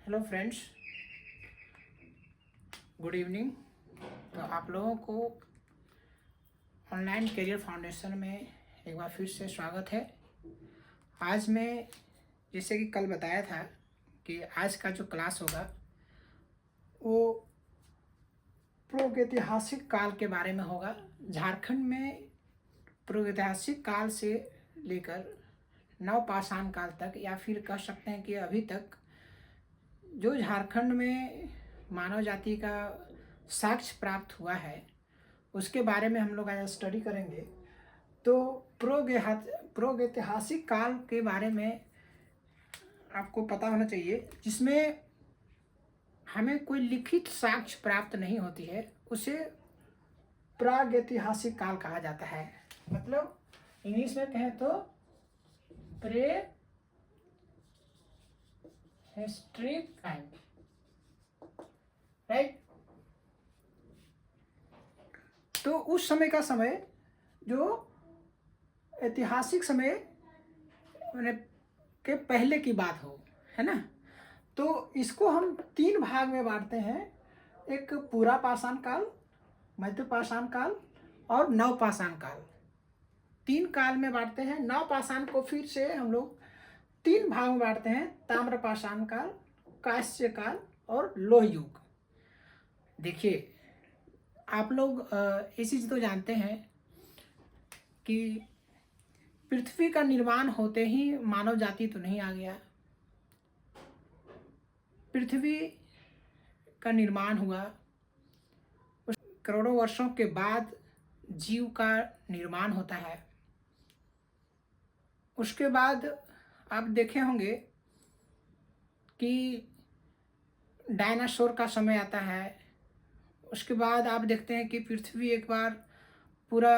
Hello friends, good evening. तो आप लोगों को ऑनलाइन करियर फाउंडेशन में एक बार फिर से स्वागत है। आज मैं जैसे कि कल बताया था कि आज का जो क्लास होगा वो प्रागैतिहासिक काल के बारे में होगा। झारखंड में प्रागैतिहासिक काल से लेकर नवपाषाण काल तक, या फिर कह सकते हैं कि अभी तक जो झारखंड में मानव जाति का साक्ष्य प्राप्त हुआ है उसके बारे में हम लोग आज स्टडी करेंगे। तो प्रागैतिहासिक काल के बारे में आपको पता होना चाहिए, जिसमें हमें कोई लिखित साक्ष्य प्राप्त नहीं होती है, उसे प्रागैतिहासिक काल कहा जाता है। मतलब इंग्लिश में कहें तो प्रे हिस्ट्रिक टाइम, राइट। तो उस समय का समय जो ऐतिहासिक समय मैंने के पहले की बात हो, है ना। तो इसको हम तीन भाग में बांटते हैं, एक पूरा पाषाण काल, मध्य पाषाण काल और नवपाषाण काल। तीन काल में बांटते हैं। नवपाषाण को फिर से हम लोग तीन भाग में बांटते हैं, ताम्रपाषाण काल, कांस्य काल और लोह युग। देखिए, आप लोग ये चीज़ तो जानते हैं कि पृथ्वी का निर्माण होते ही मानव जाति तो नहीं आ गया। पृथ्वी का निर्माण हुआ, उस करोड़ों वर्षों के बाद जीव का निर्माण होता है। उसके बाद आप देखे होंगे कि डायनासोर का समय आता है। उसके बाद आप देखते हैं कि पृथ्वी एक बार पूरा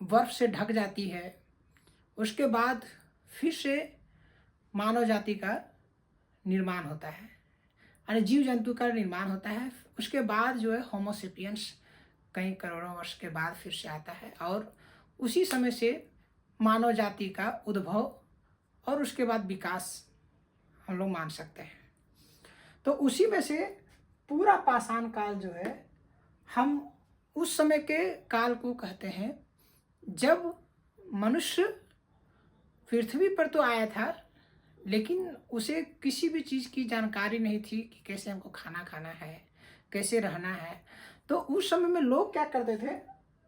बर्फ से ढक जाती है। उसके बाद फिर से मानव जाति का निर्माण होता है, यानी जीव जंतु का निर्माण होता है। उसके बाद जो है होमोसेपियंस कई करोड़ों वर्ष के बाद फिर से आता है, और उसी समय से मानव जाति का उद्भव और उसके बाद विकास हम लोग मान सकते हैं। तो उसी में से पूरा पाषाण काल जो है, हम उस समय के काल को कहते हैं जब मनुष्य पृथ्वी पर तो आया था, लेकिन उसे किसी भी चीज़ की जानकारी नहीं थी कि कैसे हमको खाना खाना है, कैसे रहना है। तो उस समय में लोग क्या करते थे,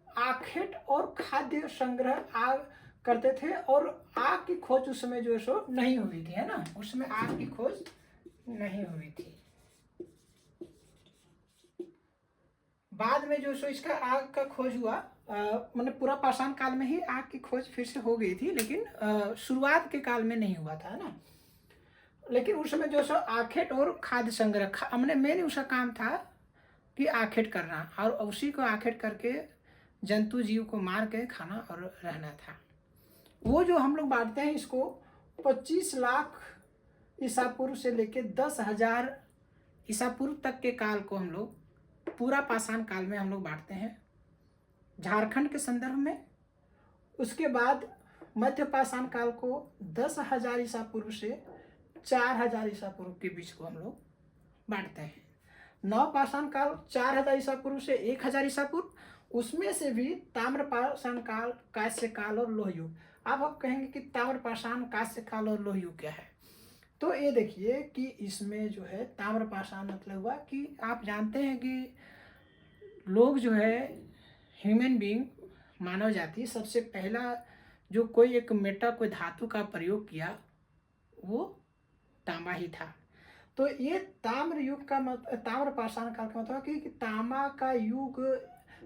आखेट और खाद्य संग्रह आग करते थे, और आग की खोज उस समय जो है सो नहीं हुई थी, है ना। उस समय आग की खोज नहीं हुई थी। बाद में जो सो इसका आग का खोज हुआ, मतलब पूरा पाषाण काल में ही आग की खोज फिर से हो गई थी, लेकिन शुरुआत के काल में नहीं हुआ था ना। लेकिन उस समय जो सो आखेट और खाद्य संग्रह, हमने मेन उसका काम था कि आखेट करना, और उसी को आखेट करके जंतु जीव को मार के खाना और रहना था। वो जो हम लोग बांटते हैं इसको 25 लाख ईसा पूर्व से लेके 10,000 ईसा पूर्व तक के काल को हम लोग पूरा पाषाण काल में हम लोग बांटते हैं झारखंड के संदर्भ में। उसके बाद मध्य पाषाण काल को 10,000 ईसा पूर्व से 4,000 ईसा पूर्व के बीच को हम लोग बांटते हैं। नव पाषाण काल 4,000 ईसा पूर्व से 1,000 ईसा पूर्व, उसमें से भी ताम्रपाषाण काल, कांस्य काल और लोह युग। अब आप कहेंगे कि ताम्रपाषाण, कांस्य काल और लोह युग क्या है। तो ये देखिए कि इसमें जो है ताम्रपाषाण मतलब हुआ कि आप जानते हैं कि लोग जो है, ह्यूमन बीइंग, मानव जाति, सबसे पहला जो कोई एक मेटा, कोई धातु का प्रयोग किया वो तांबा ही था। तो ये ताम्र युग का ताम्र पाषाण काल का मतलब कि तांबा का युग,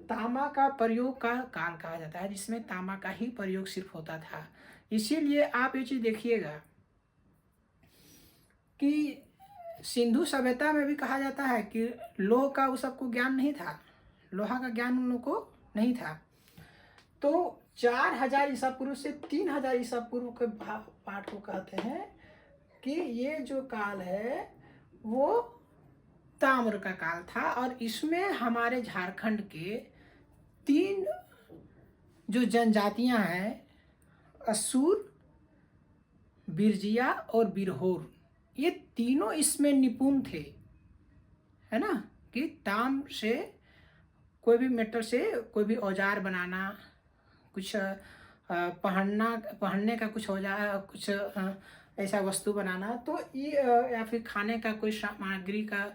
तांबा का प्रयोग का काल कहा जाता है, जिसमें तांबा का ही प्रयोग सिर्फ होता था। इसीलिए आप ये चीज देखिएगा कि सिंधु सभ्यता में भी कहा जाता है कि लोह का उस सबको ज्ञान नहीं था, लोहा का ज्ञान उन लोगों को नहीं था। तो 4,000 ईसा पूर्व से 3,000 ईसा पूर्व के पाठ को कहते हैं कि ये जो काल है वो ताम्र का काल था। और इसमें हमारे झारखंड के तीन जो जनजातियां हैं, असुर, बिरजिया और बिरहोर, ये तीनों इसमें निपुण थे, है ना, कि ताम्र से कोई भी मेटल से कोई भी औजार बनाना, कुछ पहनने का कुछ औजार, कुछ ऐसा वस्तु बनाना, तो ये या फिर खाने का कोई सामग्री का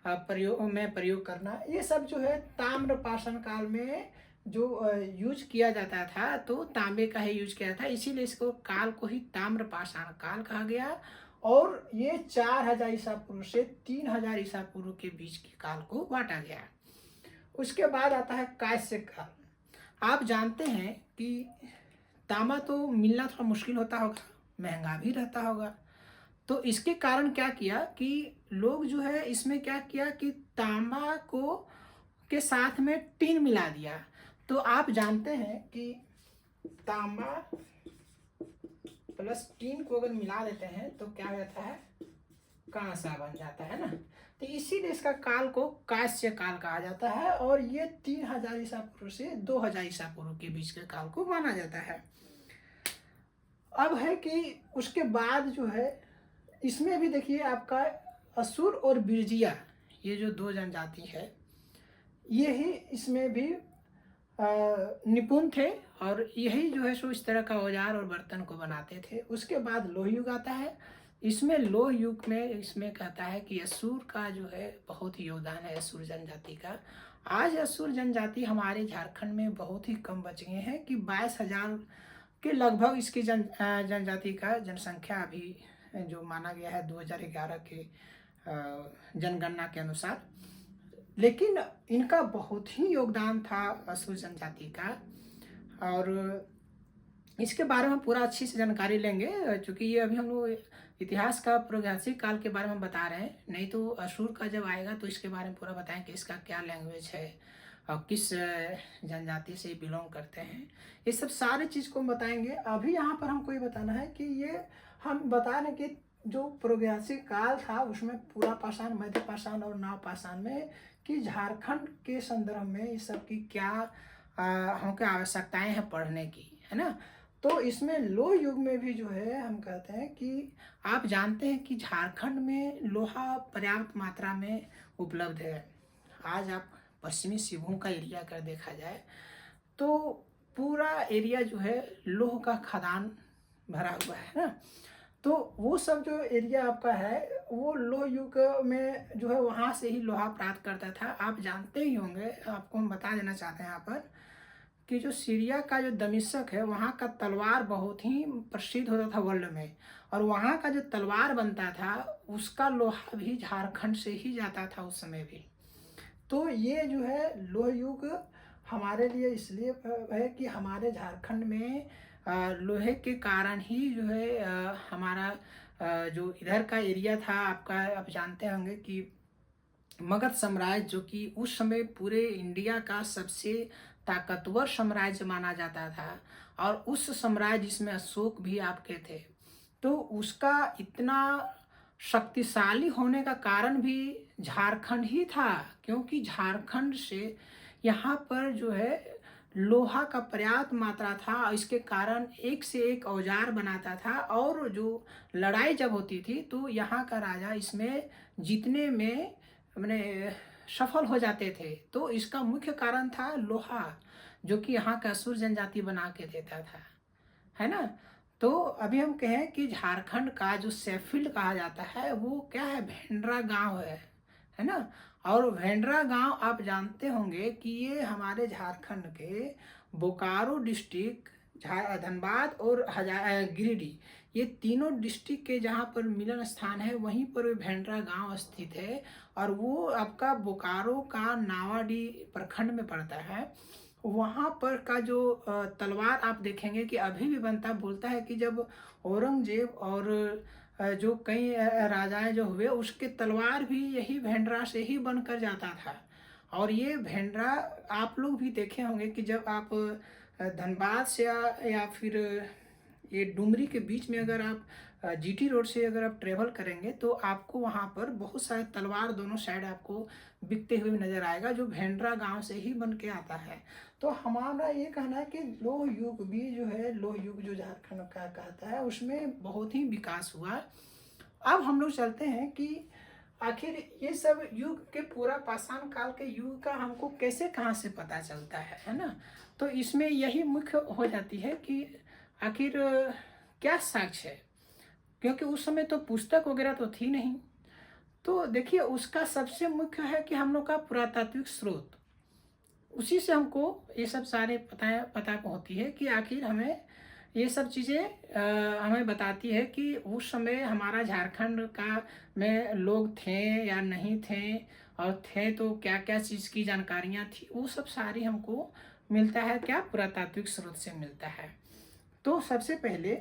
प्रयोग करना, ये सब जो है ताम्र पाषाण काल में जो यूज किया जाता था, तो तांबे का ही यूज किया था, इसीलिए इसको काल को ही ताम्र पाषाण काल कहा गया। और ये 4000 ईसा पूर्व से 3000 ईसा पूर्व के बीच के काल को बांटा गया। उसके बाद आता है कांस्य काल। आप जानते हैं कि तांबा तो मिलना थोड़ा मुश्किल होता होगा, महंगा भी रहता होगा, तो इसके कारण क्या किया कि लोग जो है इसमें क्या किया कि तांबा को के साथ में टीन मिला दिया। तो आप जानते हैं कि तांबा प्लस टीन को अगर मिला देते हैं तो क्या हो जाता है, कांसा बन जाता है ना। तो इसीलिए इसका काल को कांस्य काल कहा जाता है, और ये 3000 ईसा पूर्व से 2000 ईसा पूर्व के बीच के काल को माना जाता है। अब है कि उसके बाद जो है इसमें भी देखिए आपका असुर और बिरजिया, ये जो दो जनजाति है, ये ही इसमें भी निपुण थे, और यही जो है सो इस तरह का औजार और बर्तन को बनाते थे। उसके बाद लोह युग आता है। इसमें लोह युग में इसमें कहता है कि असुर का जो है बहुत ही योगदान है, असुर जनजाति का। आज असुर जनजाति हमारे झारखंड में बहुत ही कम बच गए हैं, कि 22,000 के लगभग इसकी जनजाति का जनसंख्या अभी जो माना गया है 2011 के जनगणना के अनुसार। लेकिन इनका बहुत ही योगदान था असुर जनजाति का, और इसके बारे में पूरा अच्छी से जानकारी लेंगे, क्योंकि ये अभी हम लोग इतिहास का प्रागैतिहासिक काल के बारे में बता रहे हैं, नहीं तो असुर का जब आएगा तो इसके बारे में पूरा बताएं कि इसका क्या लैंग्वेज है और किस जनजाति से बिलोंग करते हैं, ये सब सारे चीज़ को हम बताएंगे। अभी यहाँ पर हमको ये बताना है कि ये हम बता रहे कि जो प्रागैतिहासिक काल था उसमें पूरा पाषाण, मध्य पाषाण और नव पाषाण में कि झारखंड के संदर्भ में इस सब की क्या हमको आवश्यकताएं हैं पढ़ने की, है ना। तो इसमें लोह युग में भी जो है हम कहते हैं कि आप जानते हैं कि झारखंड में लोहा पर्याप्त मात्रा में उपलब्ध है। आज आप पश्चिमी सिंहभूम का एरिया कर देखा जाए तो पूरा एरिया जो है लोह का खदान भरा हुआ है ना। तो वो सब जो एरिया आपका है वो लोह युग में जो है वहाँ से ही लोहा प्राप्त करता था। आप जानते ही होंगे, आपको हम बता देना चाहते हैं यहाँ पर कि जो सीरिया का जो दमिश्क है वहाँ का तलवार बहुत ही प्रसिद्ध होता था वर्ल्ड में, और वहाँ का जो तलवार बनता था उसका लोहा भी झारखंड से ही जाता था उस समय भी। तो ये जो है लोह युग हमारे लिए इसलिए है कि हमारे झारखंड में लोहे के कारण ही जो है हमारा जो इधर का एरिया था आपका, आप जानते होंगे कि मगध साम्राज्य जो कि उस समय पूरे इंडिया का सबसे ताकतवर साम्राज्य माना जाता था, और उस साम्राज्य जिसमें अशोक भी आपके थे, तो उसका इतना शक्तिशाली होने का कारण भी झारखंड ही था, क्योंकि झारखंड से यहाँ पर जो है लोहा का पर्याप्त मात्रा था। इसके कारण एक से एक औजार बनाता था, और जो लड़ाई जब होती थी तो यहाँ का राजा इसमें जीतने में मैंने सफल हो जाते थे। तो इसका मुख्य कारण था लोहा, जो कि यहाँ का असुर जनजाति बना के देता था, है ना। तो अभी हम कहें कि झारखंड का जो सेफील्ड कहा जाता है वो क्या है, भेंड्रा गांव है ना। और भेंड्रा गांव आप जानते होंगे कि ये हमारे झारखंड के बोकारो डिस्ट्रिक्ट, धनबाद और गिरिडीह, ये तीनों डिस्ट्रिक्ट के जहाँ पर मिलन स्थान है वहीं पर भेंड्रा गांव स्थित है, और वो आपका बोकारो का नावाडी प्रखंड में पड़ता है। वहाँ पर का जो तलवार आप देखेंगे कि अभी भी बनता, बोलता है कि जब औरंगजेब और जो कई राजाएं जो हुए उसके तलवार भी यही भेंड्रा से ही बनकर जाता था। और ये भेंड्रा आप लोग भी देखे होंगे कि जब आप धनबाद से या फिर ये डुमरी के बीच में अगर आप जीटी रोड से अगर आप ट्रेवल करेंगे तो आपको वहाँ पर बहुत सारे तलवार दोनों साइड आपको बिकते हुए नजर आएगा, जो भेंड्रा गांव से ही बन के आता है। तो हमारा ये कहना है कि लोह युग भी जो है, लोह युग जो झारखंड का कहता है उसमें बहुत ही विकास हुआ, अब हम लोग चलते हैं कि आखिर ये सब युग के पूरा पाषाण काल के युग का हमको कैसे कहाँ से पता चलता है ना। तो इसमें यही मुख्य हो जाती है कि आखिर क्या साक्ष्य है, क्योंकि उस समय तो पुस्तक वगैरह तो थी नहीं। तो देखिए उसका सबसे मुख्य है कि हम लोग का पुरातात्विक स्रोत, उसी से हमको ये सब सारे पता होती है कि आखिर हमें ये सब चीज़ें हमें बताती है कि उस समय हमारा झारखंड का में लोग थे या नहीं थे, और थे तो क्या क्या चीज़ की जानकारियाँ थी, वो सब सारी हमको मिलता है क्या, पुरातात्विक स्रोत से मिलता है। तो सबसे पहले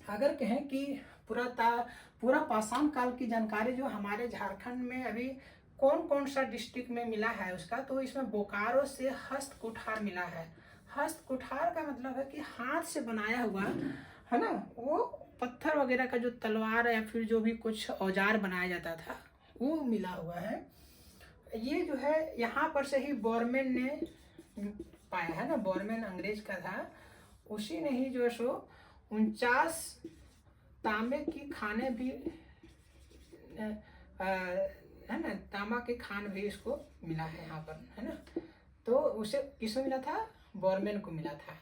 अगर कहें कि पूरा पाषाण काल की जानकारी जो हमारे झारखंड में अभी कौन कौन सा डिस्ट्रिक्ट में मिला है उसका, तो इसमें बोकारो से हस्त कुठार मिला है। हस्त कुठार का मतलब है कि हाथ से बनाया हुआ है ना, वो पत्थर वगैरह का जो तलवार या फिर जो भी कुछ औजार बनाया जाता था वो मिला हुआ है। ये जो है यहाँ पर से ही बोरमैन ने पाया है ना, बोरमैन अंग्रेज का था, उसी ने ही जो है सो 49 तांबे की खाने भी है ना, तांबा के खान भी इसको मिला है यहाँ पर, है ना। तो उसे किसको मिला था, बोरमैन को मिला था।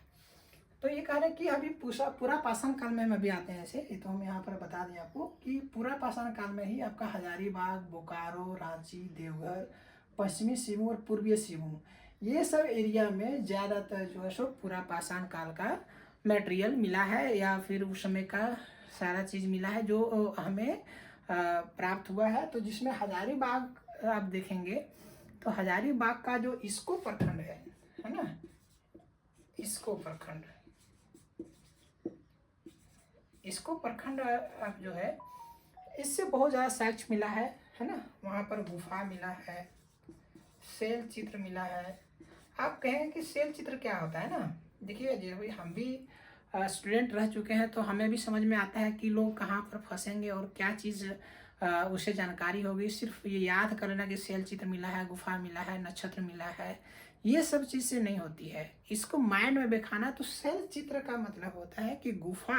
तो ये कह रहे हैं कि अभी पूरा पाषाण काल में हम अभी आते हैं ऐसे, ये तो हम यहाँ पर बता दें आपको कि पूरा पाषाण काल में ही आपका हजारीबाग, बोकारो, रांची, देवघर, पश्चिमी सिंहभूम और पूर्वी सिंहभूम, ये सब एरिया में ज़्यादातर जो है सो पूरा पाषाण काल का मटेरियल मिला है, या फिर उस समय का सारा चीज़ मिला है जो हमें प्राप्त हुआ है। तो जिसमें हजारीबाग आप देखेंगे तो हजारीबाग का जो इसको प्रखंड है ना, इसको प्रखंड, इसको प्रखंड आप जो है इससे बहुत ज़्यादा साक्ष्य मिला है ना। वहाँ पर गुफा मिला है, शैल चित्र मिला है। आप कहें कि शैल चित्र क्या होता है ना, देखिए जब हम भी स्टूडेंट रह चुके हैं तो हमें भी समझ में आता है कि लोग कहाँ पर फंसेंगे और क्या चीज़ उसे जानकारी होगी। सिर्फ ये याद कर लेना कि शैल चित्र मिला है, गुफा मिला है, नक्षत्र मिला है, ये सब चीज़ से नहीं होती है, इसको माइंड में बैठाना। तो शैल चित्र का मतलब होता है कि गुफा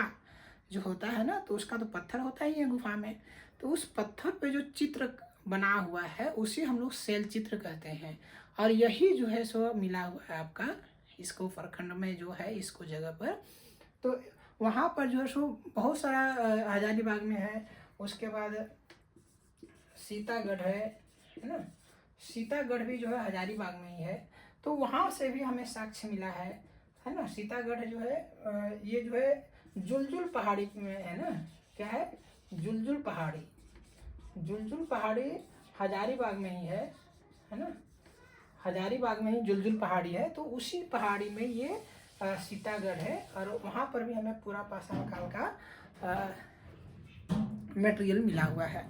जो होता है ना, तो उसका तो पत्थर होता ही है गुफा में, तो उस पत्थर पे जो चित्र बना हुआ है उसी हम लोग शैल चित्र कहते हैं। और यही जो है सो मिला हुआ है आपका इसको प्रखंड में जो है, इसको जगह पर। तो वहाँ पर जो है सो बहुत सारा हजारीबाग में है। उसके बाद सीतागढ़ है ना, सीतागढ़ भी जो है हजारीबाग में ही है, तो वहाँ से भी हमें साक्ष्य मिला है ना। सीतागढ़ जो है ये जो है जुलजुल पहाड़ी में है ना, क्या है, जुलजुल पहाड़ी, जुलजुल पहाड़ी हजारीबाग में ही है ना, हजारीबाग में ही जुलजुल पहाड़ी है। तो उसी पहाड़ी में ये सीतागढ़ है, और वहाँ पर भी हमें पूरा पाषाण काल का मटेरियल मिला हुआ है।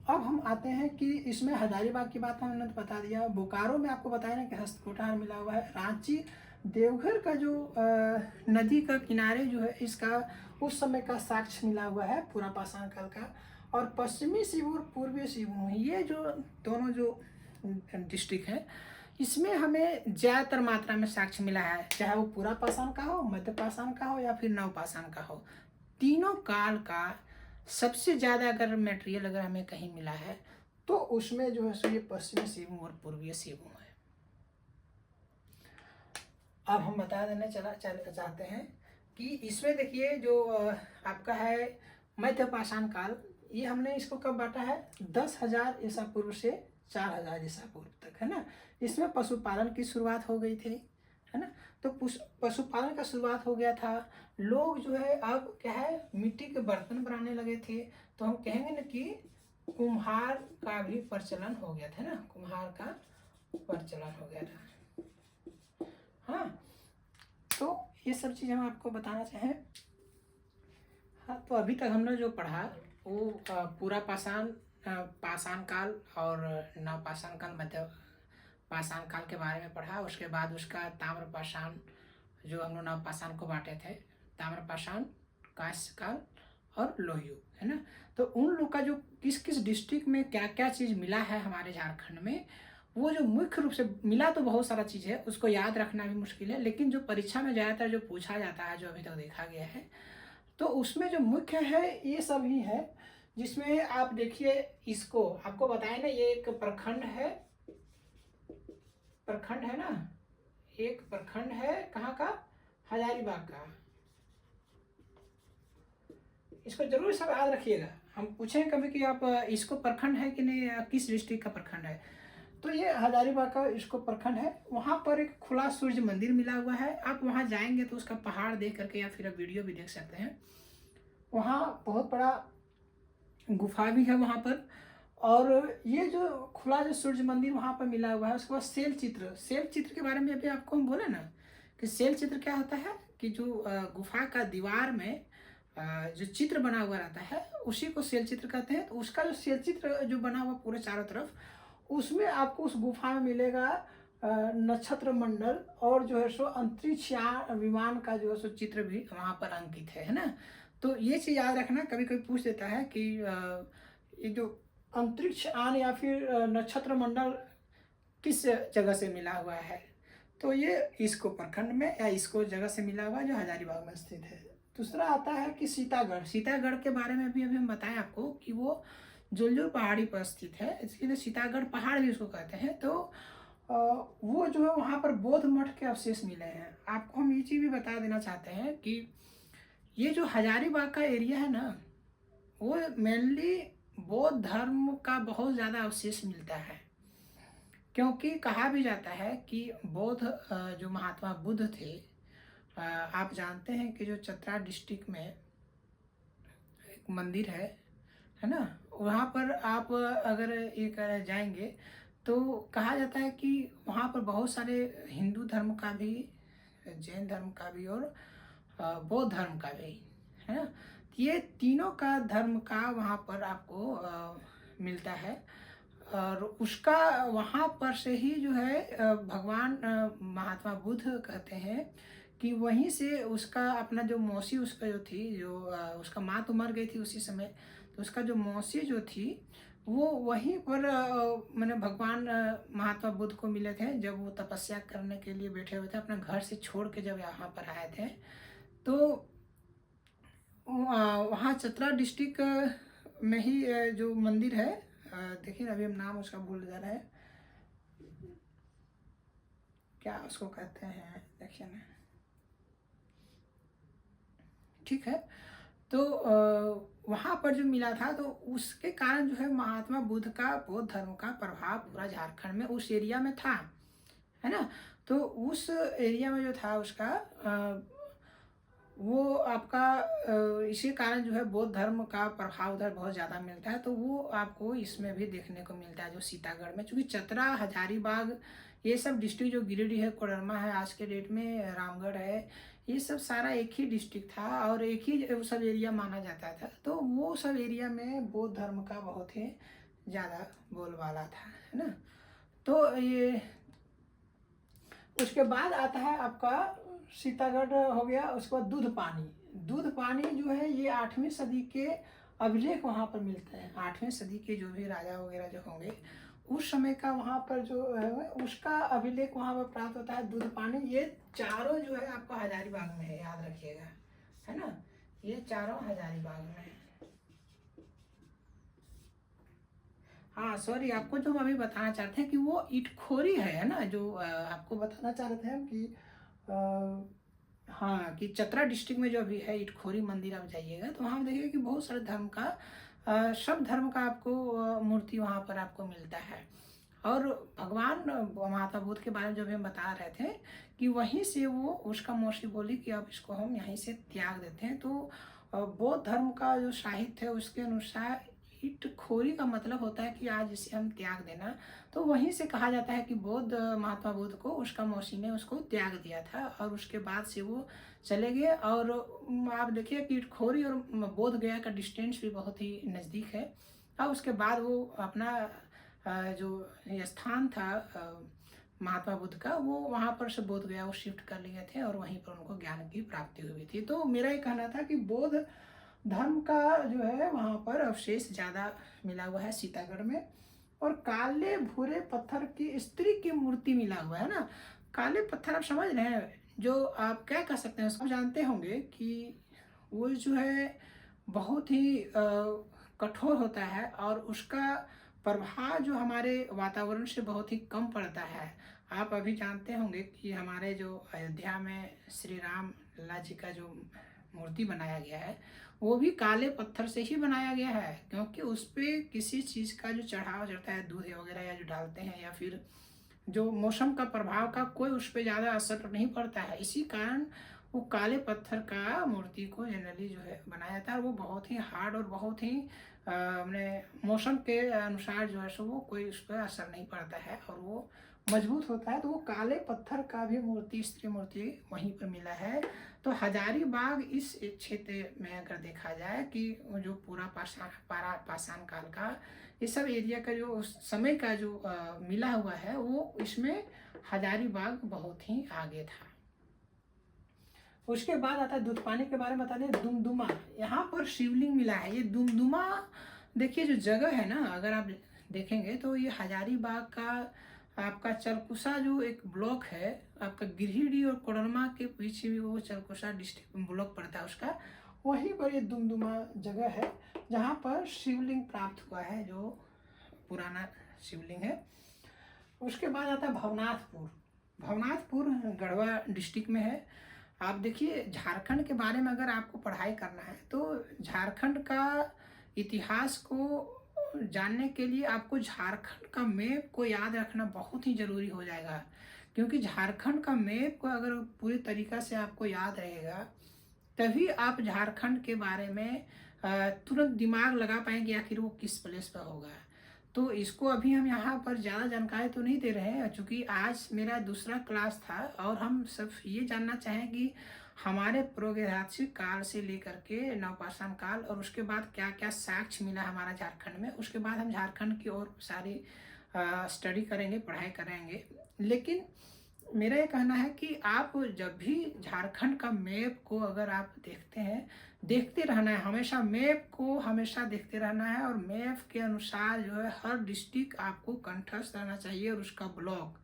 अब हम आते हैं कि इसमें हजारीबाग की बात हमने तो बता दिया, बोकारो में आपको बताया ना कि हस्तकोठार मिला हुआ है। रांची, देवघर का जो नदी का किनारे जो है इसका उस समय का साक्ष्य मिला हुआ है पूरा पाषाण काल का। और पश्चिमी सिंहभूम और पूर्वी सिंहभूम, ये जो दोनों जो डिस्ट्रिक्ट है इसमें हमें ज़्यादातर मात्रा में साक्ष्य मिला है, चाहे वो पूरा पाषाण का हो, मध्य पाषाण का हो या फिर नव पाषाण का हो। तीनों काल का सबसे ज़्यादा अगर मटेरियल अगर हमें कहीं मिला है तो उसमें जो है सो ये पश्चिमी सिंहभूम और पूर्वी सिंहभूम है। अब हम बता देने चाहते हैं कि इसमें देखिए जो आपका है मध्य पाषाण काल, ये हमने इसको कब बांटा है, 10,000 ईसा पूर्व से 4,000 ईसा पूर्व तक, है ना। इसमें पशुपालन की शुरुआत हो गई थी, है ना। तो पशुपालन का शुरुआत हो गया था। लोग जो है अब क्या है मिट्टी के बर्तन बनाने लगे थे, तो हम कहेंगे ना कि कुम्हार का भी प्रचलन हो गया था ना, कुम्हार का प्रचलन हो गया था। हाँ, तो ये सब चीज़ हम आपको बताना चाहें। हाँ, तो अभी तक हमने जो पढ़ा वो पूरा पाषाण काल और नवपाषाण काल, मध्य पाषाण काल के बारे में पढ़ा। उसके बाद उसका ताम्र पाषाण, जो हम लोग नवपाषाण को बांटे थे, ताम्र पाषाण, कांस्य काल और लोह युग, है ना। तो उन लोग का जो किस किस डिस्ट्रिक्ट में क्या क्या चीज़ मिला है हमारे झारखंड में, वो जो मुख्य रूप से मिला तो बहुत सारा चीज़ है, उसको याद रखना भी मुश्किल है, लेकिन जो परीक्षा में ज़्यादातर जो पूछा जाता है, जो अभी तक देखा गया है, तो उसमें जो मुख्य है ये सब ही है, जिसमें आप देखिए इसको आपको बताए ना, ये एक प्रखंड है, प्रखंड है ना, एक प्रखंड है कहाँ का, हजारीबाग का। इसको जरूर सब याद रखिएगा, हम पूछें कभी कि आप इसको प्रखंड है कि नहीं, किस डिस्ट्रिक्ट का प्रखंड है। तो ये हजारीबाग का इसको प्रखंड है। वहाँ पर एक खुला सूर्य मंदिर मिला हुआ है, आप वहाँ जाएंगे तो उसका पहाड़ देख करके या फिर आप वीडियो भी देख सकते हैं। वहाँ बहुत बड़ा गुफा भी है वहाँ पर। और ये जो खुला जो सूर्य मंदिर वहाँ पर मिला हुआ है, उसके बाद शैल चित्र, शैल चित्र के बारे में अभी आपको हम बोले ना कि शैल चित्र क्या होता है कि जो गुफा का दीवार में जो चित्र बना हुआ रहता है उसी को शैल चित्र कहते हैं। तो उसका जो शैल चित्र जो बना हुआ पूरे चारों तरफ, उसमें आपको उस गुफा में मिलेगा नक्षत्र मंडल और जो है सो अंतरिक्ष विमान का जो है सो चित्र भी वहाँ पर अंकित है ना। तो ये चीज़ याद रखना, कभी कभी पूछ देता है कि ये जो अंतरिक्ष यान या फिर नक्षत्र मंडल किस जगह से मिला हुआ है, तो ये इसको प्रखंड में या इसको जगह से मिला हुआ है जो हजारीबाग में स्थित है। दूसरा आता है कि सीतागढ़, सीतागढ़ के बारे में भी अभी हम बताएं आपको कि वो जुलजुल पहाड़ी पर स्थित है, इसके लिए सीतागढ़ पहाड़ भी उसको कहते हैं। तो वो जो है वहाँ पर बौद्ध मठ के अवशेष मिले हैं। आपको हम ये चीज़ भी बता देना चाहते हैं कि ये जो हजारीबाग का एरिया है ना, वो मेनली बौद्ध धर्म का बहुत ज़्यादा अवशेष मिलता है। क्योंकि कहा भी जाता है कि बौद्ध जो महात्मा बुद्ध थे, आप जानते हैं कि जो चतरा डिस्ट्रिक्ट में एक मंदिर है ना, वहाँ पर आप अगर एक जाएंगे तो कहा जाता है कि वहाँ पर बहुत सारे हिंदू धर्म का भी, जैन धर्म का भी और बौद्ध धर्म का भी है ना। ये तीनों का धर्म का वहाँ पर आपको मिलता है। और उसका वहाँ पर से ही जो है भगवान महात्मा बुद्ध कहते हैं कि वहीं से उसका अपना जो मौसी उसका जो थी, जो उसका माँ तो मर गई थी उसी समय, तो उसका जो मौसी जो थी वो वहीं पर मैंने भगवान महात्मा बुद्ध को मिले थे जब वो तपस्या करने के लिए बैठे हुए थे, अपना घर से छोड़ के जब यहाँ पर आए थे। तो वहाँ चतरा डिस्ट्रिक्ट में ही जो मंदिर है, देखिए अभी हम नाम उसका भूल जा रहे हैं, क्या उसको कहते हैं देखिए ना, ठीक है। तो वहाँ पर जो मिला था तो उसके कारण जो है महात्मा बुद्ध का बौद्ध धर्म का प्रभाव पूरा झारखंड में उस एरिया में था, है ना। तो उस एरिया में जो था उसका वो आपका इसी कारण जो है बौद्ध धर्म का प्रभाव उधर बहुत ज़्यादा मिलता है। तो वो आपको इसमें भी देखने को मिलता है जो सीतागढ़ में, क्योंकि चतरा, हजारीबाग, ये सब डिस्ट्रिक्ट जो गिरिडीह है, कोडरमा है, आज के डेट में रामगढ़ है, ये सब सारा एक ही डिस्ट्रिक्ट था और एक ही सब एरिया माना जाता था। तो वो सब एरिया में बौद्ध धर्म का बहुत ही ज़्यादा बोलबाला था, है ना। तो ये उसके बाद आता है आपका सीतागढ़ हो गया, उसके बाद दूध पानी। दूध पानी जो है ये 8वीं सदी के अभिलेख वहाँ पर मिलते हैं। 8वीं सदी के जो भी राजा वगैरह जो होंगे उस समय का वहाँ पर जो है उसका अभिलेख वहाँ पर प्राप्त होता है। दूध पानी, ये चारों जो है आपका हजारीबाग में है, याद रखिएगा, है ना। ये चारों हजारीबाग में है। हाँ सॉरी, आपको जो हम अभी बताना चाहते हैं कि वो इटखोरी है ना, जो आपको बताना चाह रहे थे हम कि हाँ कि चतरा डिस्ट्रिक्ट में जो अभी है इटखोरी मंदिर, आप जाइएगा तो वहाँ देखिएगा कि बहुत सारे धर्म का सब धर्म का आपको मूर्ति वहाँ पर आपको मिलता है। और भगवान महात्मा बुद्ध के बारे में जो भी हम बता रहे थे कि वहीं से वो उसका मौसी बोली कि अब इसको हम यहीं से त्याग देते हैं। तो बौद्ध धर्म का जो साहित्य है उसके अनुसार इटखोरी का मतलब होता है कि आज इसे हम त्याग देना। तो वहीं से कहा जाता है कि बौद्ध महात्मा बुद्ध को उसका मौसी ने उसको त्याग दिया था और उसके बाद से वो चले गए। और आप देखिए कि इटखोरी और बोध गया का डिस्टेंस भी बहुत ही नज़दीक है। और उसके बाद वो अपना जो स्थान था महात्मा बुद्ध का, वो वहाँ पर से बोध गया वो शिफ्ट कर लिए थे और वहीं पर उनको ज्ञान की प्राप्ति हुई थी। तो मेरा ये कहना था कि बौद्ध धर्म का जो है वहाँ पर अवशेष ज़्यादा मिला हुआ है सीतागढ़ में। और काले भूरे पत्थर की स्त्री की मूर्ति मिला हुआ है ना। काले पत्थर आप समझ रहे हैं, जो आप क्या कह सकते हैं, उसको जानते होंगे कि वो जो है बहुत ही कठोर होता है और उसका प्रभाव जो हमारे वातावरण से बहुत ही कम पड़ता है। आप अभी जानते होंगे कि हमारे जो अयोध्या में श्री राम लला जी का जो मूर्ति बनाया गया है, वो भी काले पत्थर से ही बनाया गया है, क्योंकि उस पे किसी चीज़ का जो चढ़ावा चढ़ता है, दूध वगैरह या जो डालते हैं, या फिर जो मौसम का प्रभाव का कोई उस पे ज़्यादा असर नहीं पड़ता है। इसी कारण वो काले पत्थर का मूर्ति को जनरली जो है बनाया जाता है, और वो बहुत ही हार्ड और बहुत ही अपने मौसम के अनुसार जो है सो वो कोई उस पर असर नहीं पड़ता है और वो मजबूत होता है। तो वो काले पत्थर का भी मूर्ति, स्त्री मूर्ति वहीं पर मिला है। तो हजारीबाग इस क्षेत्र में अगर देखा जाए कि वो जो पूरा पाषाण काल का ये सब एरिया का जो उस समय का जो मिला हुआ है, वो इसमें हजारीबाग बहुत ही आगे था। उसके बाद आता है दूध पानी के बारे में बता दें। दुमदुमा, यहाँ पर शिवलिंग मिला है। ये दुमदुमा देखिए जो जगह है ना, अगर आप देखेंगे तो ये हजारीबाग का आपका चरकुसा जो एक ब्लॉक है, आपका गिरिडीह और कोडरमा के पीछे भी वो चरकुसा डिस्ट्रिक्ट ब्लॉक पड़ता है उसका, वहीं पर ये दुमदुमा जगह है जहाँ पर शिवलिंग प्राप्त हुआ है, जो पुराना शिवलिंग है। उसके बाद आता है भवनाथपुर। भवनाथपुर गढ़वा डिस्ट्रिक्ट में है। आप देखिए झारखंड के बारे में अगर आपको पढ़ाई करना है तो झारखंड का इतिहास को जानने के लिए आपको झारखंड का मैप को याद रखना बहुत ही ज़रूरी हो जाएगा, क्योंकि झारखंड का मैप को अगर पूरी तरीक़ा से आपको याद रहेगा तभी आप झारखंड के बारे में तुरंत दिमाग लगा पाएंगे आखिर वो किस प्लेस पर होगा। तो इसको अभी हम यहाँ पर ज़्यादा जानकारी तो नहीं दे रहे हैं, चूँकि आज मेरा दूसरा क्लास था और हम सब ये जानना चाहें कि हमारे प्रागैतिहासिक काल से लेकर के नवपाषाण काल और उसके बाद क्या क्या साक्ष्य मिला हमारा झारखंड में, उसके बाद हम झारखंड की और सारी स्टडी करेंगे, पढ़ाई करेंगे। लेकिन मेरा ये कहना है कि आप जब भी झारखंड का मैप को अगर आप देखते हैं, देखते रहना है, हमेशा मैप को हमेशा देखते रहना है, और मैप के अनुसार जो है हर डिस्ट्रिक्ट आपको कंठस्थ रहना चाहिए और उसका ब्लॉक,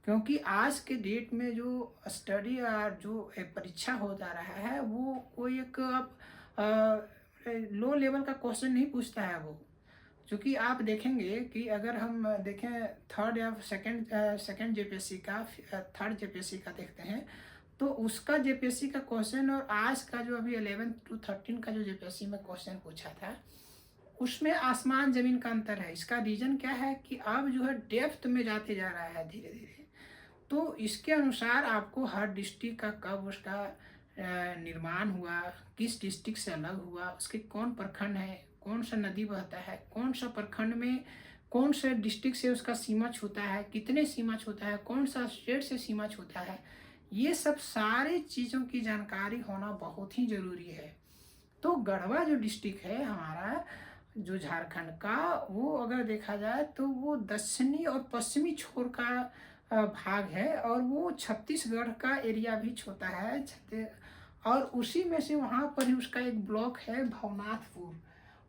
क्योंकि आज के डेट में जो स्टडी और जो परीक्षा हो जा रहा है वो कोई एक लो लेवल का क्वेश्चन नहीं पूछता है वो। क्योंकि आप देखेंगे कि अगर हम देखें थर्ड या सेकंड जेपीएससी का, थर्ड जेपीएससी का देखते हैं तो उसका जेपीएससी का क्वेश्चन और आज का जो अभी 11 to 13 का जो जेपीएससी में क्वेश्चन पूछा था, उसमें आसमान जमीन का अंतर है। इसका रीज़न क्या है कि अब जो है डेप्थ में जाते जा रहा है धीरे धीरे। तो इसके अनुसार आपको हर डिस्ट्रिक्ट का कब उसका निर्माण हुआ, किस डिस्ट्रिक्ट से अलग हुआ, उसके कौन प्रखंड है, कौन सा नदी बहता है, कौन सा प्रखंड में कौन से डिस्ट्रिक्ट से उसका सीमा छूता है, कितने सीमा छूता है, कौन सा स्टेट से सीमा छूता है, ये सब सारी चीज़ों की जानकारी होना बहुत ही ज़रूरी है। तो गढ़वा जो डिस्ट्रिक्ट है हमारा जो झारखंड का, वो अगर देखा जाए तो वो दक्षिणी और पश्चिमी छोर का भाग है, और वो छत्तीसगढ़ का एरिया भी छोटा है और उसी में से वहाँ पर ही उसका एक ब्लॉक है भवनाथपुर।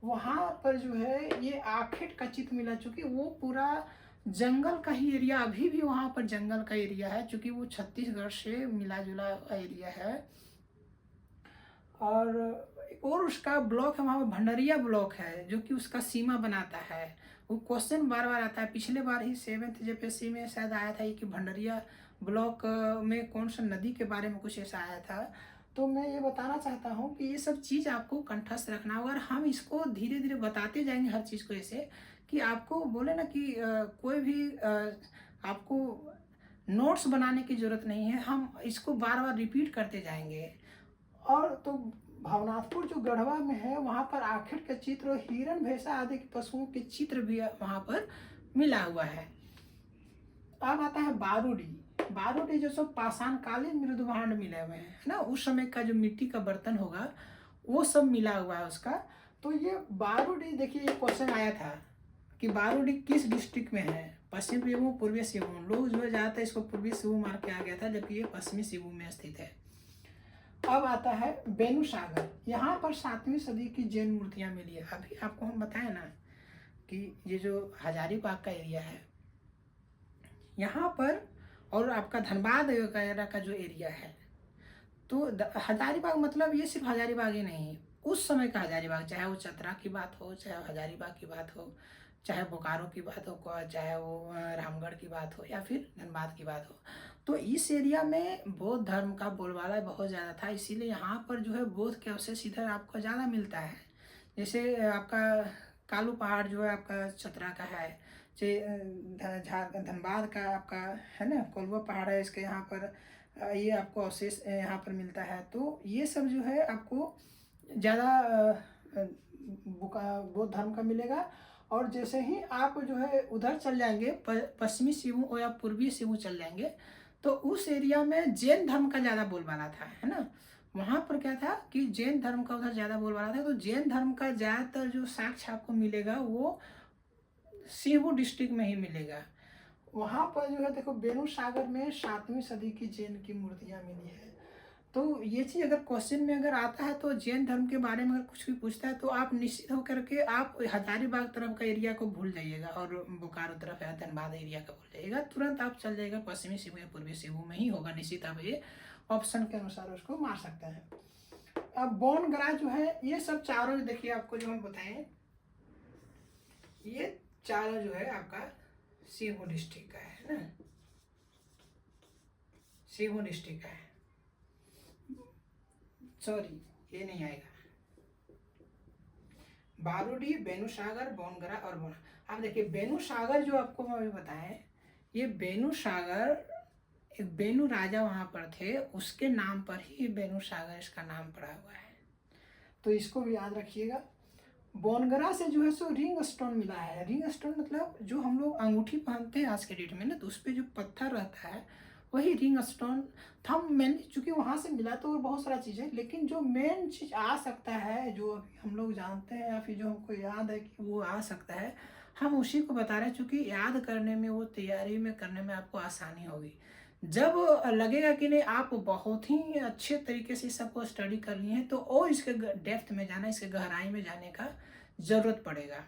वहाँ पर जो है ये आखेट का चित्र मिला, चूँकि वो पूरा जंगल का ही एरिया, अभी भी वहाँ पर जंगल का एरिया है, चूँकि वो छत्तीसगढ़ से मिला जुला एरिया है। और उसका ब्लॉक है वहाँ पर भंडरिया ब्लॉक है, जो कि उसका सीमा बनाता है। वो क्वेश्चन बार बार आता है, पिछले बार ही 7th जेपीएससी में शायद आया था कि भंडरिया ब्लॉक में कौन सा नदी के बारे में कुछ ऐसा आया था। तो मैं ये बताना चाहता हूँ कि ये सब चीज़ आपको कंठस्थ रखना होगा, और हम इसको धीरे धीरे बताते जाएंगे हर चीज़ को, ऐसे कि आपको बोले ना कि कोई भी आपको नोट्स बनाने की ज़रूरत नहीं है, हम इसको बार बार रिपीट करते जाएंगे। और तो भवनाथपुर जो गढ़वा में है वहाँ पर आखिर के चित्र और हिरण भैंसा आदि के पशुओं के चित्र भी वहाँ पर मिला हुआ है। अब आता है बारूडी। बारूडी जो सब पाषाण कालीन मृदुभांड मिले हुए हैं ना, उस समय का जो मिट्टी का बर्तन होगा वो सब मिला हुआ है उसका। तो ये बारूडी देखिए, ये क्वेश्चन आया था कि बारूडी किस डिस्ट्रिक्ट में है, पश्चिम सिंहभूम पूर्वी सिंहभूम। लोग जो जाता है इसको पूर्वी सिंहभूम मार के आ गया था, जबकि ये पश्चिमी सिंहभूम में स्थित है। अब आता है बेनुसागर। यहाँ पर 7वीं सदी की जैन मूर्तियाँ मिली है। अभी आपको हम बताएं ना कि ये जो हजारीबाग का एरिया है यहाँ पर, और आपका धनबाद वगैरह का जो एरिया है, तो हजारीबाग मतलब ये सिर्फ हजारीबाग ही नहीं, उस समय का हजारीबाग, चाहे वो चतरा की बात हो, चाहे हजारीबाग की बात हो, चाहे बोकारो की बात हो, चाहे वो रामगढ़ की बात हो, या फिर धनबाद की बात हो। तो इस एरिया में बौद्ध धर्म का बोलबाला बहुत ज़्यादा था, इसीलिए यहाँ पर जो है बौद्ध के अवशेष इधर आपको ज़्यादा मिलता है। जैसे आपका कालू पहाड़ जो है आपका चतरा का है, धनबाद का आपका है ना, कोलवा पहाड़ है, इसके यहाँ पर ये आपको अवशेष यहाँ पर मिलता है। तो ये सब जो है आपको ज़्यादा बौद्ध धर्म का मिलेगा। और जैसे ही आप जो है उधर चल जाएंगे, पश्चिमी सिबू या पूर्वी सिबू चल जाएंगे, तो उस एरिया में जैन धर्म का ज़्यादा बोलबाला था, है ना। वहाँ पर क्या था कि जैन धर्म का उधर ज़्यादा बोलबाला था। तो जैन धर्म का ज़्यादातर जो साक्ष्य आपको मिलेगा वो सिबू डिस्ट्रिक्ट में ही मिलेगा। वहाँ पर जो है देखो, बेनू सागर में 7वीं सदी की जैन की मूर्तियाँ मिली है। तो ये चीज़ अगर क्वेश्चन में अगर आता है, तो जैन धर्म के बारे में अगर कुछ भी पूछता है, तो आप निश्चित होकर के आप हजारीबाग तरफ का एरिया को भूल जाइएगा और बोकारो तरफ या धनबाद एरिया का भूल जाइएगा, तुरंत आप चल जाइएगा पश्चिमी सिबू या पूर्वी सिबू में ही होगा निश्चित। आप ये ऑप्शन के अनुसार उसको मार सकते हैं। अब बोनगरा जो है, ये सब चारों देखिए आपको जो हम बताएं, ये चारों जो है आपका सिबू डिस्ट्रिक्ट का है ना, सिबू डिस्ट्रिक्ट का है। सॉरी, ये नहीं आएगा। बारूडी, बेनूसागर, बोनगरा और बोना। अब देखिए बेनूसागर जो आपको मैं अभी बताएं, ये बेनूसागर एक बेनू राजा वहाँ पर थे, उसके नाम पर ही बेनूसागर इसका नाम पड़ा हुआ है, तो इसको भी याद रखिएगा। बोनगरा से जो है सो रिंग स्टोन मिला है। रिंग स्टोन मतलब जो हम लोग अंगूठी पहनते हैं आज के डेट में ना, तो उस पर जो पत्थर रहता है वही रिंग स्टोन था। मैंने चूँकि वहाँ से मिला तो बहुत सारा चीज़ है, लेकिन जो मेन चीज़ आ सकता है, जो अभी हम लोग जानते हैं या फिर जो हमको याद है कि वो आ सकता है, हम उसी को बता रहे हैं, चूँकि याद करने में, वो तैयारी में करने में आपको आसानी होगी। जब लगेगा कि नहीं आप बहुत ही अच्छे तरीके से सबको स्टडी कर लिए हैं, तो और इसके डेप्थ में जाना, इसके गहराई में जाने का ज़रूरत पड़ेगा।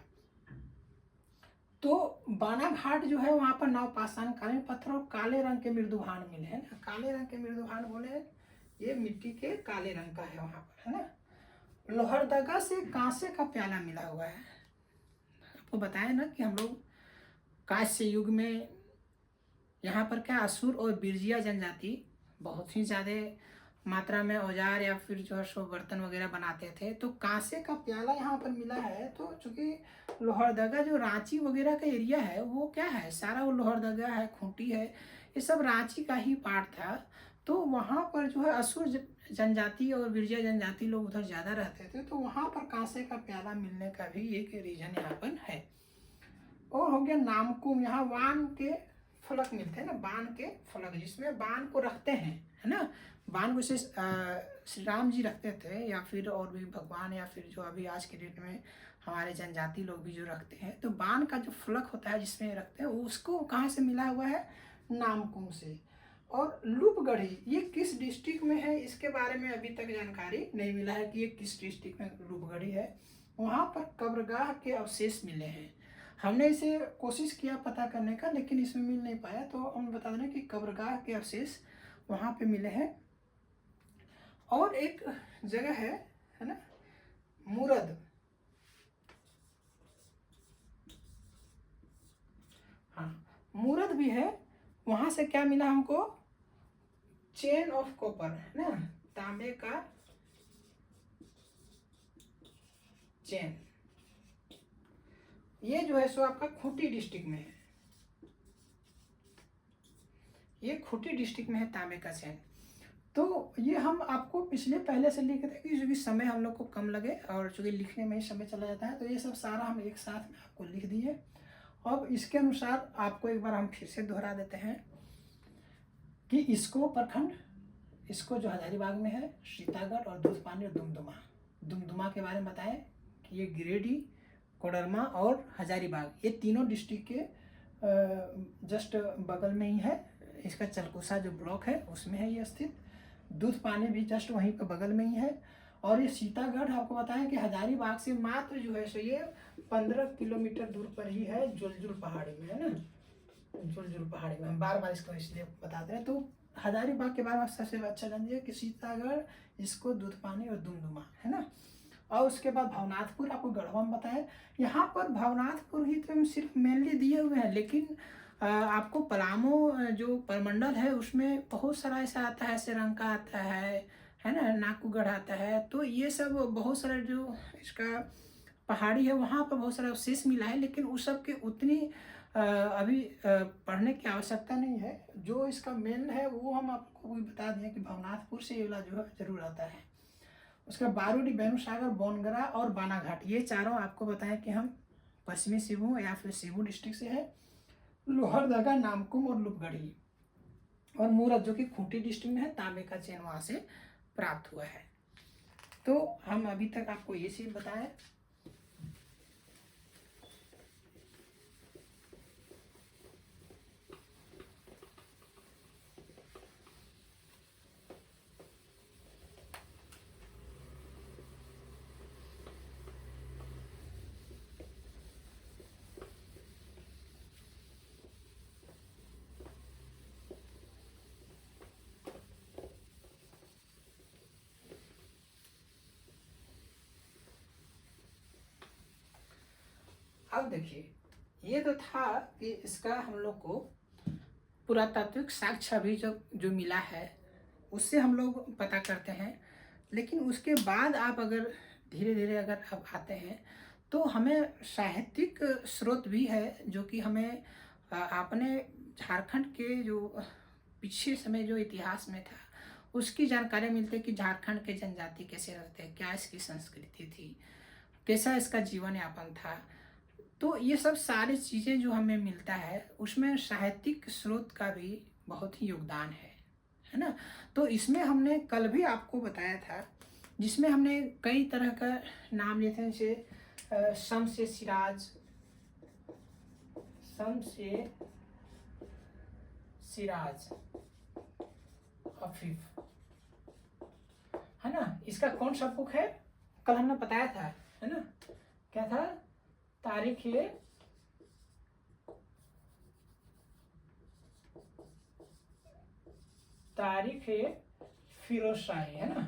तो बानाघाट जो है वहाँ पर नवपाषाण कालीन पत्थर और काले रंग के मृदुभान मिले हैं ना। काले रंग के मृदुभान बोले, ये मिट्टी के काले रंग का है वहाँ पर, है ना। लोहरदगा से कांसे का प्याला मिला हुआ है। आपको बताया ना कि हम लोग कांस्य युग में यहाँ पर क्या असुर और बिरजिया जनजाति बहुत ही ज़्यादा मात्रा में औजार या फिर जो है सो बर्तन वगैरह बनाते थे, तो कांसे का प्याला यहाँ पर मिला है। तो चूँकि लोहरदगा जो रांची वगैरह का एरिया है, वो क्या है, सारा वो लोहरदगा है, खूंटी है, ये सब रांची का ही पार्ट था। तो वहाँ पर जो है असुर जनजाति और बिरजिया जनजाति लोग उधर ज़्यादा रहते थे, तो वहाँ पर कांसे का प्याला मिलने का भी एक रीजन यहाँ पर है। और हो गया नामकुम, यहाँ वान के फलक मिलते हैं ना, बाण के फलक, जिसमें बाण को रखते हैं, है ना। बाण को से श्री राम जी रखते थे, या फिर और भी भगवान, या फिर जो अभी आज के डेट में हमारे जनजाति लोग भी जो रखते हैं, तो बाण का जो फलक होता है जिसमें रखते हैं, उसको कहाँ से मिला हुआ है, नामकुम से। और लूपगढ़ी, ये किस डिस्ट्रिक्ट में है, इसके बारे में अभी तक जानकारी नहीं मिला है कि ये किस डिस्ट्रिक्ट में लूपगढ़ी है। वहाँ पर कब्रगाह के अवशेष मिले हैं। हमने इसे कोशिश किया पता करने का, लेकिन इसमें मिल नहीं पाया, तो हम बता दें कि कब्रगाह के अवशेष वहाँ पे मिले हैं। और एक जगह है ना, मुरद, हाँ मुरद भी है। वहाँ से क्या मिला हमको, चेन ऑफ कॉपर, है ना, तांबे का चेन। ये जो है सो आपका खूंटी डिस्ट्रिक्ट में है, ये खूंटी डिस्ट्रिक्ट में है तांबे का चेन। तो ये हम आपको पिछले पहले से लिखे थे कि चूँकि समय हम लोग को कम लगे और चूँकि लिखने में ही समय चला जाता है, तो ये सब सारा हम एक साथ में आपको लिख दिए। अब इसके अनुसार आपको एक बार हम फिर से दोहरा देते हैं कि इसको प्रखंड, इसको जो हजारीबाग में है, सीतागढ़ और दूधपानी और दुमदुमा, दुमदुमा के बारे में बताएं कि ये गिरिडीह, कोडरमा और हजारीबाग, ये तीनों डिस्ट्रिक्ट के जस्ट बगल में ही है। इसका चलकुसा जो ब्लॉक है उसमें है ये स्थित। दूध पानी भी जस्ट वहीं पर बगल में ही है। और ये सीतागढ़ आपको बताएं कि हजारीबाग से मात्र जो है सो ये 15 किलोमीटर दूर पर ही है, जुलजुल पहाड़ी में, है ना, जुलजुल पहाड़ी में। हम बार बार इसको इसलिए बताते हैं। तो हजारीबाग के बारे में सबसे अच्छा जानिए कि सीतागढ़, इसको दूध पानी और दुमदुमा, है ना। और उसके बाद भवनाथपुर आपको गढ़वा में बताया। यहाँ पर भवनाथपुर ही तो सिर्फ मेनली दिए हुए हैं, लेकिन आपको पलामू जो परमंडल है उसमें बहुत सारा ऐसा आता है, श्रीलंका आता है ना, नाकूगढ़ आता है। तो ये सब बहुत सारा जो इसका पहाड़ी है वहाँ पर बहुत सारा अवशेष मिला है, लेकिन उस सब की उतनी अभी पढ़ने की आवश्यकता नहीं है। जो इसका मेन है वो हम आपको भी बता दें कि भवनाथपुर से ये वाला जो है जरूर आता है। उसके बाद बारूडी, बेनुसागर, बोनगरा और बानाघाट, ये चारों आपको बताएं कि हम पश्चिमी सिंहभूम या फिर सिंहभूम डिस्ट्रिक्ट से है। लोहरदगा, नामकुम और लुपगढ़ी और मूरत जो कि खूंटी डिस्ट्रिक्ट में है, तांबे का चेन वहाँ से प्राप्त हुआ है। तो हम अभी तक आपको ये चीज़ बताएं। अब देखिए, ये तो था कि इसका हम लोग को पुरातात्विक साक्ष्य भी जो मिला है उससे हम लोग पता करते हैं। लेकिन उसके बाद आप अगर धीरे धीरे अगर आप आते हैं तो हमें साहित्यिक स्रोत भी है जो कि हमें अपने झारखंड के जो पिछले समय जो इतिहास में था उसकी जानकारी मिलती है कि झारखंड के जनजाति कैसे रहते हैं, क्या इसकी संस्कृति थी, कैसा इसका जीवन यापन था। तो ये सब सारी चीज़ें जो हमें मिलता है उसमें साहित्यिक स्रोत का भी बहुत ही योगदान है ना। तो इसमें हमने कल भी आपको बताया था, जिसमें हमने कई तरह का नाम लिए थे, जैसे शम्स ए सिराज, शम्स ए सिराज अफीफ, है ना। इसका कौन सा बुक है, कल हमने बताया था, है ना, क्या था, तारीख ये फिरोज शाही, है ना,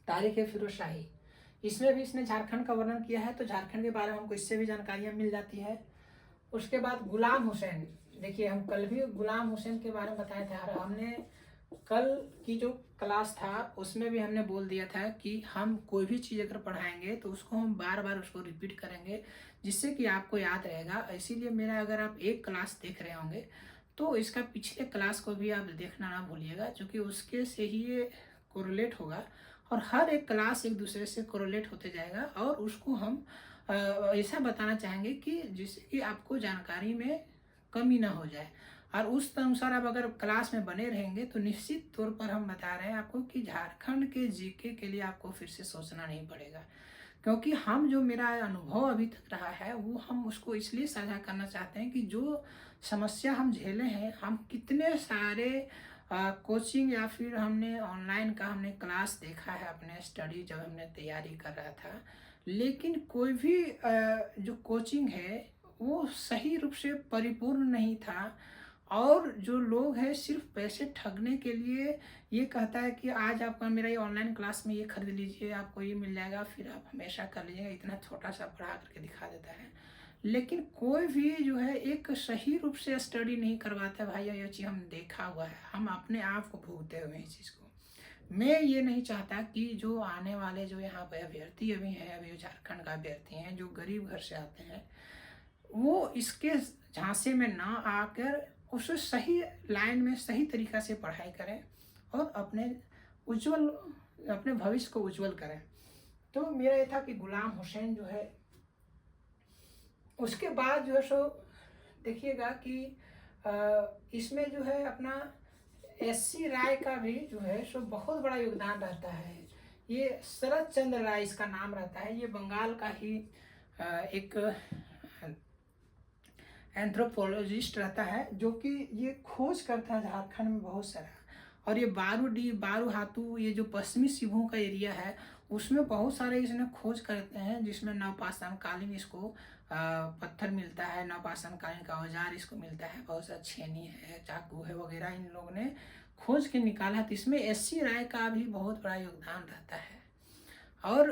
तारीख फिरोज शाही। इसमें भी इसने झारखंड का वर्णन किया है, तो झारखंड के बारे में हमको इससे भी जानकारियां मिल जाती है। उसके बाद गुलाम हुसैन, देखिए हम कल भी गुलाम हुसैन के बारे में बताया था। हमने कल की जो क्लास था उसमें भी हमने बोल दिया था कि हम कोई भी चीज़ अगर पढ़ाएंगे तो उसको हम बार बार उसको रिपीट करेंगे जिससे कि आपको याद रहेगा। इसीलिए मेरा अगर आप एक क्लास देख रहे होंगे तो इसका पिछले क्लास को भी आप देखना ना भूलिएगा, क्योंकि उसके से ही ये कोरिलेट होगा और हर एक क्लास एक दूसरे से कोरिलेट होते जाएगा। और उसको हम ऐसा बताना चाहेंगे कि जिससे कि आपको जानकारी में कमी ना हो जाए। और उस अनुसार आप अगर क्लास में बने रहेंगे तो निश्चित तौर पर हम बता रहे हैं आपको कि झारखंड के जीके के लिए आपको फिर से सोचना नहीं पड़ेगा। क्योंकि हम जो मेरा अनुभव अभी तक रहा है वो हम उसको इसलिए साझा करना चाहते हैं कि जो समस्या हम झेले हैं, हम कितने सारे कोचिंग या फिर हमने ऑनलाइन का हमने क्लास देखा है अपने स्टडी जब हमने तैयारी कर रहा था, लेकिन कोई भी जो कोचिंग है वो सही रूप से परिपूर्ण नहीं था। और जो लोग हैं सिर्फ पैसे ठगने के लिए ये कहता है कि आज आपका मेरा ये ऑनलाइन क्लास में ये खरीद लीजिए, आपको ये मिल जाएगा, फिर आप हमेशा कर लीजिएगा, इतना छोटा सा पढ़ा करके दिखा देता है। लेकिन कोई भी जो है एक सही रूप से स्टडी नहीं करवाता भाई। ये चीज़ हम देखा हुआ है, हम अपने आप को भोगते हुए इस चीज़ को। मैं ये नहीं चाहता कि जो आने वाले जो यहाँ पे अभ्यर्थी अभी हैं, अभी झारखंड का अभ्यर्थी हैं जो गरीब घर से आते हैं, वो इसके झांसे में ना आकर उसे सही लाइन में सही तरीक़ा से पढ़ाई करें और अपने भविष्य को उज्जवल करें। तो मेरा ये था कि गुलाम हुसैन जो है, उसके बाद जो है सो देखिएगा कि इसमें जो है अपना एससी राय का भी जो है सो बहुत बड़ा योगदान रहता है। ये शरद चंद्र राय इसका नाम रहता है। ये बंगाल का ही एक एंथ्रोपोलॉजिस्ट रहता है जो कि ये खोज करता है झारखंड में बहुत सारा। और ये बारूहातू, ये जो पश्चिमी सिंहभूम का एरिया है उसमें बहुत सारे इसने खोज करते हैं, जिसमें नवपाषाण कालीन इसको पत्थर मिलता है, नवपाषाण कालीन का औजार इसको मिलता है, बहुत सारा छेनी है, चाकू है वगैरह इन लोगों ने खोज के निकाला है। तो इसमें एस.सी. राय का भी बहुत बड़ा योगदान रहता है। और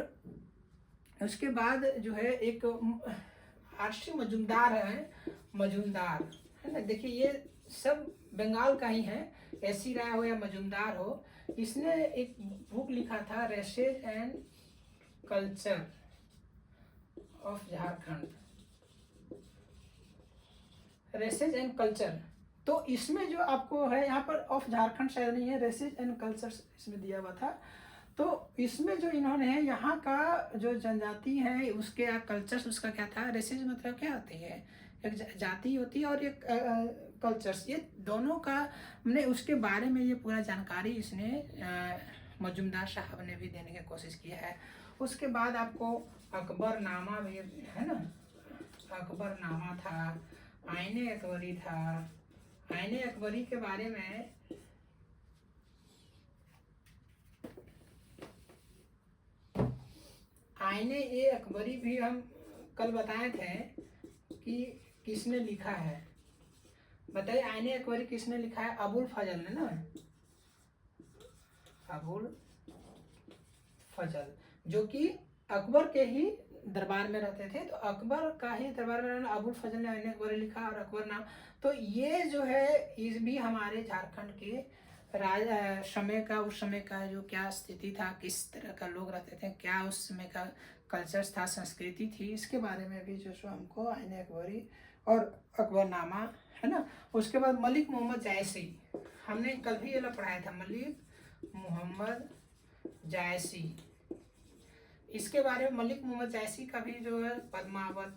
उसके बाद जो है एक आर.सी. मजूमदार है, मजूमदार है ना, देखिए ये सब बंगाल का ही है, एस.सी. राय हो या मजूमदार हो। इसने एक बुक लिखा था, races and culture of Jharkhand, races and culture. तो इसमें जो आपको है यहाँ पर ऑफ झारखंड शायद नहीं है, रेसेज एंड कल्चर इसमें दिया हुआ था। तो इसमें जो इन्होंने यहाँ का जो जनजाति है उसके कल्चर्स, उसका क्या था, रेसेज मतलब क्या होती है, एक जाति होती है और एक कल्चर्स, ये दोनों का हमने उसके बारे में ये पूरा जानकारी इसने मजूमदार साहब ने भी देने की कोशिश की है। उसके बाद आपको अकबरनामा भी है ना, अकबरनामा था, आईने अकबरी था। आईने अकबरी के बारे में आईने ये अकबरी भी हम कल बताए थे कि किसने लिखा है, बताइए आईने अकबरी किसने लिखा है, अबुल फजल ने ना, अबुल फजल, जो कि अकबर के ही दरबार में रहते थे। तो अकबर का ही दरबार में रहना, अबुल फजल ने आईने अकबरी लिखा और अकबर नाम। तो ये जो है इस भी हमारे झारखंड के राज समय का, उस समय का जो क्या स्थिति था, किस तरह का लोग रहते थे, क्या उस समय का कल्चर्स था, संस्कृति थी, इसके बारे में भी जो सो हमको आईने अकबरी और अकबरनामा है ना। उसके बाद मलिक मोहम्मद जायसी, हमने कल भी ये पढ़ाया था, मलिक मोहम्मद जायसी, इसके बारे में मलिक मोहम्मद जायसी का भी जो है पद्मावत,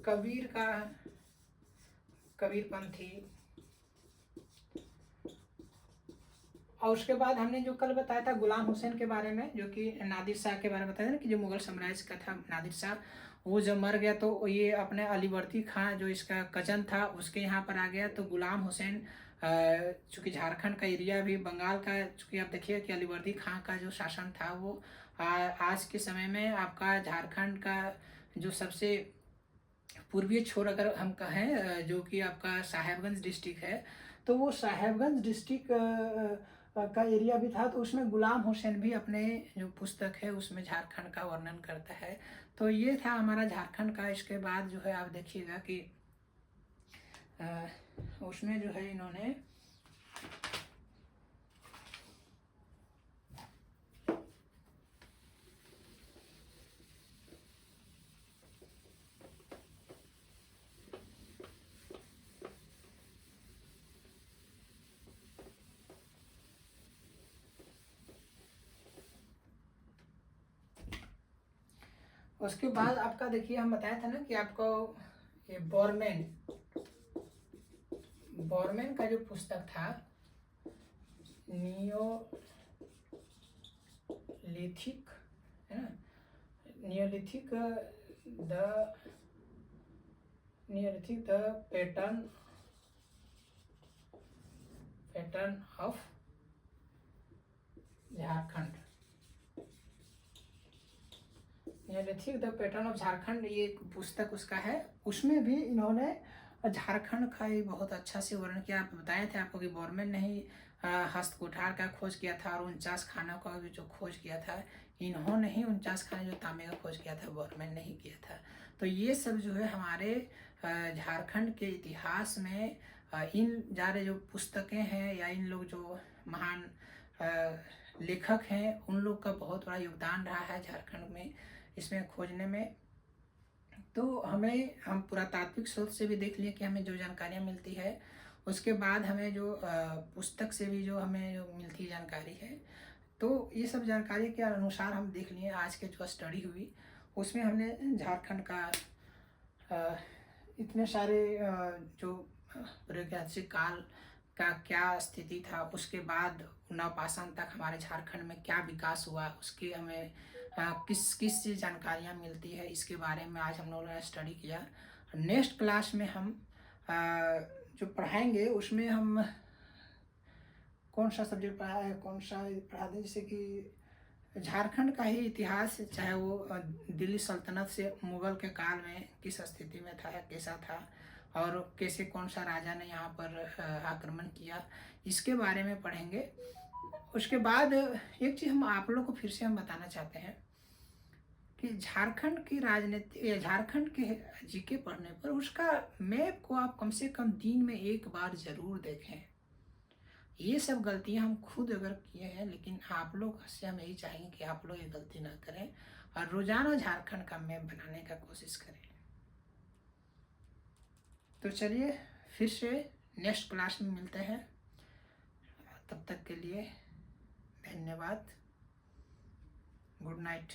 कबीर का, कबीरपंथी। और उसके बाद हमने जो कल बताया था गुलाम हुसैन के बारे में, जो कि नादिर शाह के बारे में बताया था ना, कि जो मुगल साम्राज्य का था नादिर शाह, वो जब मर गया तो ये अपने अलीवर्दी खां जो इसका कजन था उसके यहाँ पर आ गया। तो गुलाम हुसैन चूँकि झारखंड का एरिया भी बंगाल का, चूँकि आप देखिए कि अलीवर्दी खां का जो शासन था वो आज के समय में आपका झारखंड का जो सबसे पूर्वीय छोर अगर हम कहें, जो कि आपका साहेबगंज डिस्ट्रिक्ट है, तो वो साहेबगंज डिस्ट्रिक्ट का एरिया भी था। तो उसमें गुलाम हुसैन भी अपने जो पुस्तक है उसमें झारखंड का वर्णन करता है। तो ये था हमारा झारखंड का। इसके बाद जो है आप देखिएगा कि उसमें जो है इन्होंने उसके बाद आपका देखिए हम बताया था ना कि आपको ये बॉरमैन का जो पुस्तक था, नियोलिथिक है ना, Neolithic the pattern of Jharkhand, Neolithic the pattern of Jharkhand, ये एक पुस्तक उसका है। उसमें भी इन्होंने झारखंड का ही बहुत अच्छा से वर्णन किया। आप बताए थे आपको कि बॉरमैन ने ही हस्तकुठार का खोज किया था और 49 खानों का भी जो खोज किया था, इन्होंने ही 49 खाने जो तांबे का खोज किया था, बॉरमैन ने ही किया था। तो ये सब जो है हमारे झारखंड के इतिहास में इन जारे जो पुस्तकें हैं या इन लोग जो महान लेखक हैं उन लोग का बहुत बड़ा योगदान रहा है झारखंड में इसमें खोजने में। तो हम पुरातात्विक स्रोत से भी देख लिए कि हमें जो जानकारियाँ मिलती है, उसके बाद हमें जो पुस्तक से भी जो हमें जो मिलती जानकारी है, तो ये सब जानकारी के अनुसार हम देख लिए। आज के जो स्टडी हुई उसमें हमने झारखंड का इतने सारे जो प्रागैतिहासिक काल का क्या स्थिति था, उसके बाद नवपाषाण तक हमारे झारखंड में क्या विकास हुआ, उसके हमें किस किस से जानकारियाँ मिलती है, इसके बारे में आज हम लोगों ने स्टडी किया। नेक्स्ट क्लास में हम जो पढ़ाएंगे उसमें हम कौन सा सब्जेक्ट पढ़ा है, कौन सा पढ़ा दें, जैसे कि झारखंड का ही इतिहास, चाहे वो दिल्ली सल्तनत से मुगल के काल में किस स्थिति में था, कैसा था, और कैसे कौन सा राजा ने यहाँ पर आक्रमण किया, इसके बारे में पढ़ेंगे। उसके बाद एक चीज़ हम आप लोग को फिर से हम बताना चाहते हैं कि झारखंड की राजनीति या झारखंड के जीके पढ़ने पर उसका मैप को आप कम से कम दिन में एक बार ज़रूर देखें। ये सब गलतियां हम खुद अगर किए हैं, लेकिन आप लोग से हम यही चाहेंगे कि आप लोग ये गलती ना करें और रोज़ाना झारखंड का मैप बनाने का कोशिश करें। तो चलिए फिर से नेक्स्ट क्लास में मिलते हैं, तब तक के लिए धन्यवाद, गुड नाइट।